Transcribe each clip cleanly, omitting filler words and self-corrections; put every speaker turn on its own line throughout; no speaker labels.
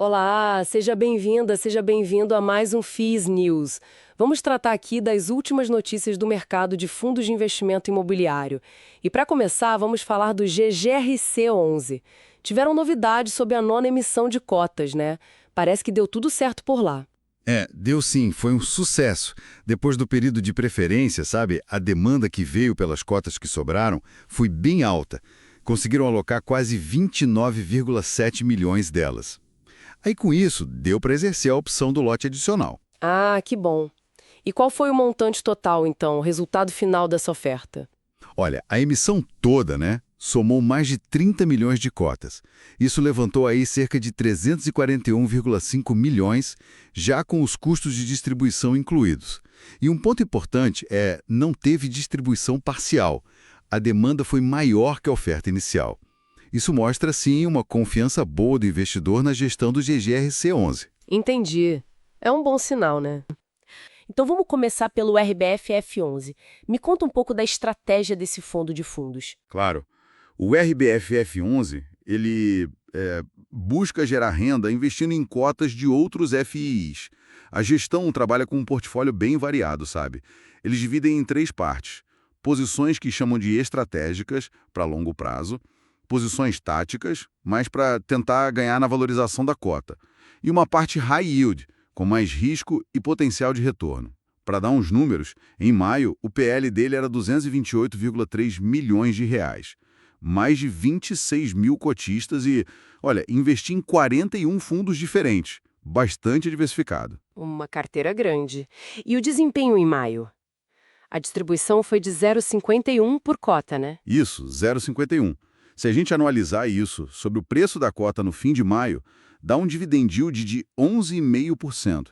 Olá, seja bem-vinda, seja bem-vindo a mais um FIIs News. Vamos tratar aqui das últimas notícias do mercado de fundos de investimento imobiliário. E para começar, vamos falar do GGRC11. Tiveram novidades sobre a nona emissão de cotas, né? Parece que deu tudo certo por lá.
Deu sim, foi um sucesso. Depois do período de preferência, sabe, a demanda que veio pelas cotas que sobraram foi bem alta. Conseguiram alocar quase 29,7 milhões delas. Aí com isso, deu para exercer a opção do lote adicional.
Ah, que bom. E qual foi o montante total, então, o resultado final dessa oferta?
Olha, a emissão toda, né, somou mais de 30 milhões de cotas. Isso levantou aí cerca de 341,5 milhões, já com os custos de distribuição incluídos. E um ponto importante não teve distribuição parcial. A demanda foi maior que a oferta inicial. Isso mostra, sim, uma confiança boa do investidor na gestão do GGRC11.
Entendi. É um bom sinal, né? Então vamos começar pelo RBFF11. Me conta um pouco da estratégia desse fundo de fundos.
Claro. O RBFF11, ele busca gerar renda investindo em cotas de outros FIIs. A gestão trabalha com um portfólio bem variado, sabe? Eles dividem em três partes. Posições que chamam de estratégicas, para longo prazo, posições táticas, mais para tentar ganhar na valorização da cota, e uma parte high yield, com mais risco e potencial de retorno. Para dar uns números, em maio, o PL dele era 228,3 milhões de reais. Mais de 26 mil cotistas e, olha, investi em 41 fundos diferentes, bastante diversificado.
Uma carteira grande. E o desempenho em maio? A distribuição foi de 0,51 por cota, né?
Isso, 0,51. Se a gente anualizar isso sobre o preço da cota no fim de maio, dá um dividend yield de 11,5%.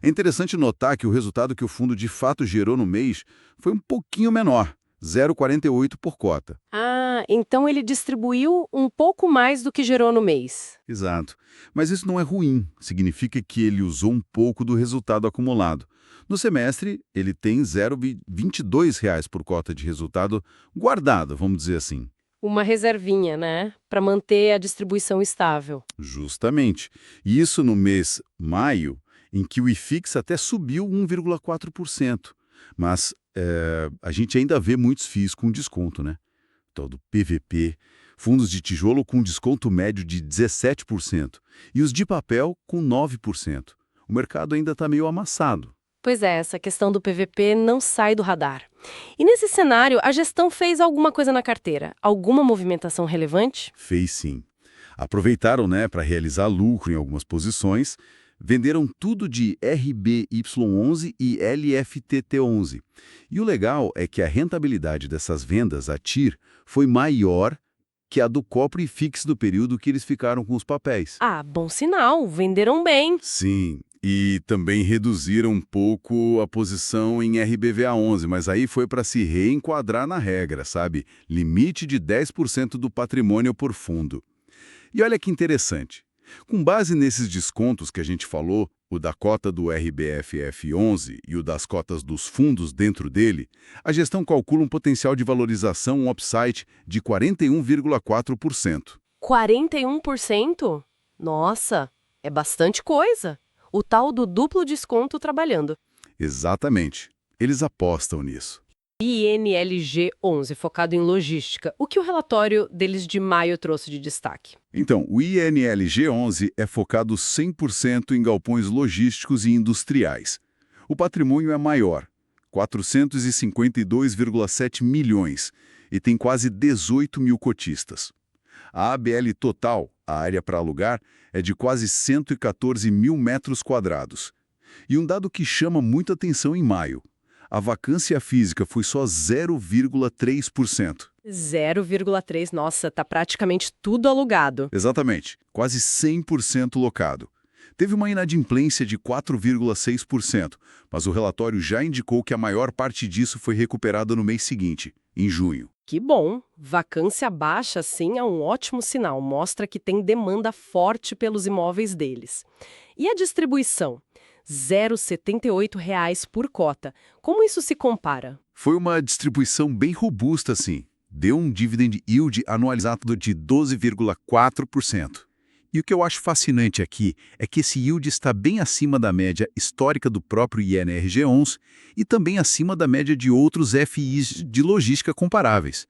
É interessante notar que o resultado que o fundo de fato gerou no mês foi um pouquinho menor, 0,48 por cota.
Ah, então ele distribuiu um pouco mais do que gerou no mês.
Exato. Mas isso não é ruim, significa que ele usou um pouco do resultado acumulado. No semestre, ele tem 0,22 reais por cota de resultado guardado, vamos dizer assim.
Uma reservinha, né? Para manter a distribuição estável.
Justamente. E isso no mês maio, em que o IFIX até subiu 1,4%. Mas a gente ainda vê muitos FIIs com desconto, né? Tal do PVP, fundos de tijolo com desconto médio de 17% e os de papel com 9%. O mercado ainda está meio amassado.
Pois é, essa questão do PVP não sai do radar. E nesse cenário, a gestão fez alguma coisa na carteira? Alguma movimentação relevante?
Fez sim. Aproveitaram, né, para realizar lucro em algumas posições, venderam tudo de RBY11 e LFTT11. E o legal é que a rentabilidade dessas vendas a TIR foi maior que a do Copro e Fix do período que eles ficaram com os papéis.
Ah, bom sinal, venderam bem.
Sim, e também reduziram um pouco a posição em RBVA11, mas aí foi para se reenquadrar na regra, sabe? Limite de 10% do patrimônio por fundo. E olha que interessante. Com base nesses descontos que a gente falou, o da cota do RBFF11 e o das cotas dos fundos dentro dele, a gestão calcula um potencial de valorização, um upside de 41,4%.
41%? Nossa, é bastante coisa. O tal do duplo desconto trabalhando.
Exatamente. Eles apostam nisso.
INLG11, focado em logística. O que o relatório deles de maio trouxe de destaque?
Então, o INLG11 é focado 100% em galpões logísticos e industriais. O patrimônio é maior, 452,7 milhões, e tem quase 18 mil cotistas. A ABL total, a área para alugar, é de quase 114 mil metros quadrados. E um dado que chama muita atenção em maio: a vacância física foi só 0,3%.
0,3, nossa, tá praticamente tudo alugado.
Exatamente, quase 100% locado. Teve uma inadimplência de 4,6%, mas o relatório já indicou que a maior parte disso foi recuperada no mês seguinte, em junho.
Que bom! Vacância baixa, sim, é um ótimo sinal. Mostra que tem demanda forte pelos imóveis deles. E a distribuição? R$ 0,78 por cota. Como isso se compara?
Foi uma distribuição bem robusta, sim. Deu um dividend yield anualizado de 12,4%.
E o que eu acho fascinante aqui é que esse yield está bem acima da média histórica do próprio INRG11 e também acima da média de outros FIs de logística comparáveis.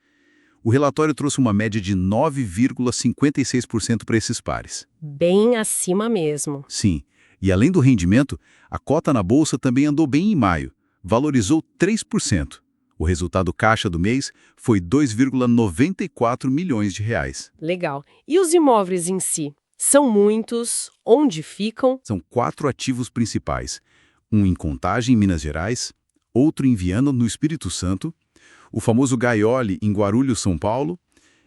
O relatório trouxe uma média de 9,56% para esses pares.
Bem acima mesmo.
Sim, e além do rendimento, a cota na bolsa também andou bem em maio, valorizou 3%. O resultado caixa do mês foi 2,94 milhões de reais.
Legal. E os imóveis em si? São muitos? Onde ficam?
São 4 ativos principais, um em Contagem, em Minas Gerais, outro em Viana, no Espírito Santo, o famoso Gaiole, em Guarulhos, São Paulo,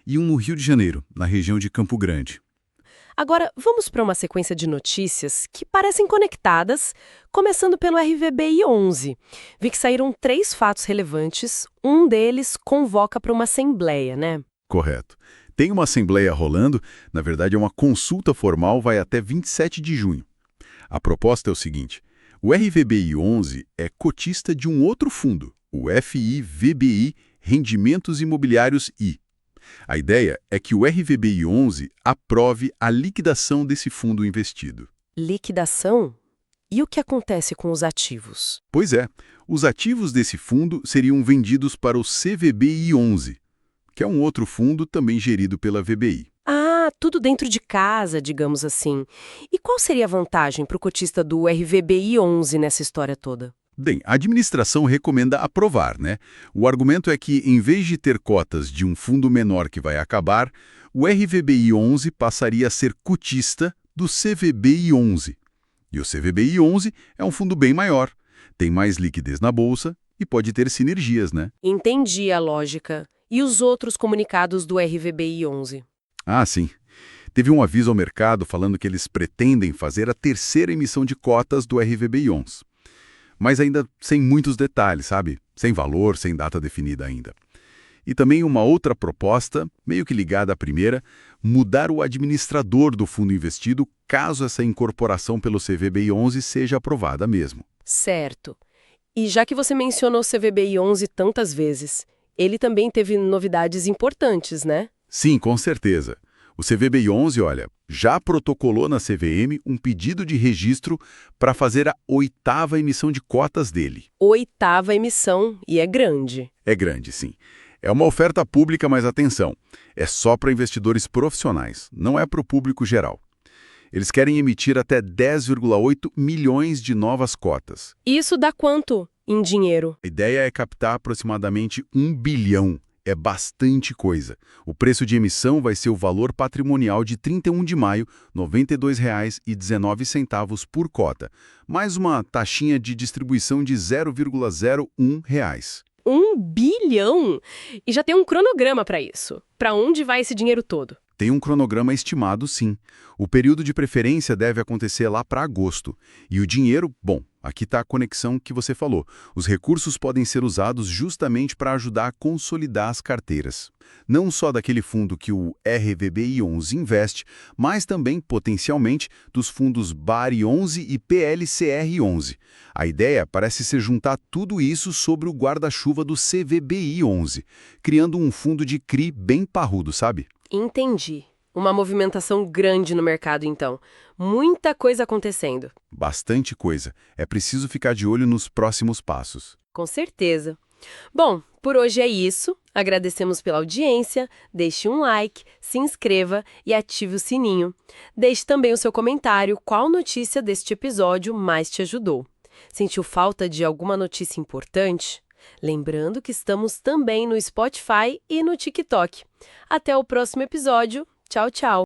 e um no Rio de Janeiro, na região de Campo Grande.
Agora, vamos para uma sequência de notícias que parecem conectadas, começando pelo RVBI 11. Vi que saíram 3 fatos relevantes, um deles convoca para uma assembleia, né?
Correto. Tem uma assembleia rolando, na verdade é uma consulta formal, vai até 27 de junho. A proposta é o seguinte, o RVBI 11 é cotista de um outro fundo, o FIVBI Rendimentos Imobiliários I. A ideia é que o RVBI 11 aprove a liquidação desse fundo investido.
Liquidação? E o que acontece com os ativos?
Pois é, os ativos desse fundo seriam vendidos para o CVBI 11, que é um outro fundo também gerido pela VBI.
Ah, tudo dentro de casa, digamos assim. E qual seria a vantagem para o cotista do RVBI 11 nessa história toda?
Bem, a administração recomenda aprovar, né? O argumento é que, em vez de ter cotas de um fundo menor que vai acabar, o RVBI 11 passaria a ser cotista do CVBI 11. E o CVBI 11 é um fundo bem maior, tem mais liquidez na bolsa e pode ter sinergias, né?
Entendi a lógica. E os outros comunicados do RVBI 11?
Ah, sim. Teve um aviso ao mercado falando que eles pretendem fazer a terceira emissão de cotas do RVBI 11. Mas ainda sem muitos detalhes, sabe? Sem valor, sem data definida ainda. E também uma outra proposta, meio que ligada à primeira, mudar o administrador do fundo investido caso essa incorporação pelo CVBI 11 seja aprovada mesmo.
Certo. E já que você mencionou o CVBI 11 tantas vezes, ele também teve novidades importantes, né?
Sim, com certeza. O CVBI 11, olha, já protocolou na CVM um pedido de registro para fazer a 8ª emissão de cotas dele.
8ª emissão, e é grande.
É grande, sim. É uma oferta pública, mas atenção, é só para investidores profissionais, não é para o público geral. Eles querem emitir até 10,8 milhões de novas cotas.
Isso dá quanto em dinheiro?
A ideia é captar aproximadamente 1 bilhão. É bastante coisa. O preço de emissão vai ser o valor patrimonial de 31 de maio, R$ 92,19 por cota, mais uma taxinha de distribuição de R$ 0,01.
1 bilhão? E já tem um cronograma para isso. Para onde vai esse dinheiro todo?
Tem um cronograma estimado, sim. O período de preferência deve acontecer lá para agosto. E o dinheiro, bom, aqui está a conexão que você falou. Os recursos podem ser usados justamente para ajudar a consolidar as carteiras. Não só daquele fundo que o RVBI 11 investe, mas também, potencialmente, dos fundos BARI 11 e PLCR 11. A ideia parece ser juntar tudo isso sobre o guarda-chuva do CVBI 11, criando um fundo de CRI bem parrudo, sabe?
Entendi. Uma movimentação grande no mercado, então. Muita coisa acontecendo.
Bastante coisa. É preciso ficar de olho nos próximos passos.
Com certeza. Bom, por hoje é isso. Agradecemos pela audiência. Deixe um like, se inscreva e ative o sininho. Deixe também o seu comentário qual notícia deste episódio mais te ajudou. Sentiu falta de alguma notícia importante? Lembrando que estamos também no Spotify e no TikTok. Até o próximo episódio. Tchau, tchau!